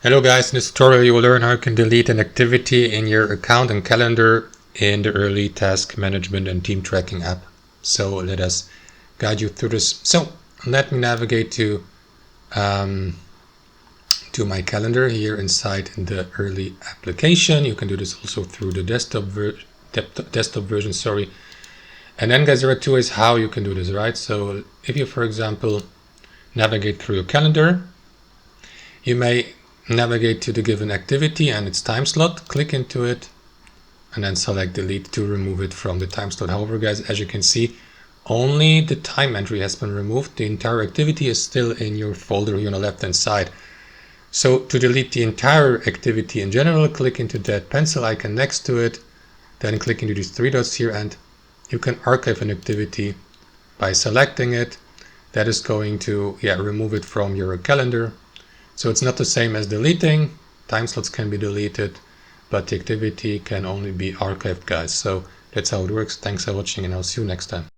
Hello guys, in this tutorial you will learn how you can delete an activity in your account and calendar in the early task management and team tracking app. So let us guide you through this. So let me navigate to my calendar here inside in the early application. You can do this also through the desktop version, sorry. And then guys, there are two ways how you can do this, right? So if you, for example, navigate through your calendar, you may navigate to the given activity and its time slot, click into it, and then select delete to remove it from the time slot. However, guys, as you can see, only the time entry has been removed. The entire activity is still in your folder here on the left hand side. So to delete the entire activity in general, click into that pencil icon next to it, then click into these three dots here, and you can archive an activity by selecting it. That is going to remove it from your calendar. So it's not the same as deleting. Time slots can be deleted, but the activity can only be archived, guys. So that's how it works. Thanks for watching, and I'll see you next time.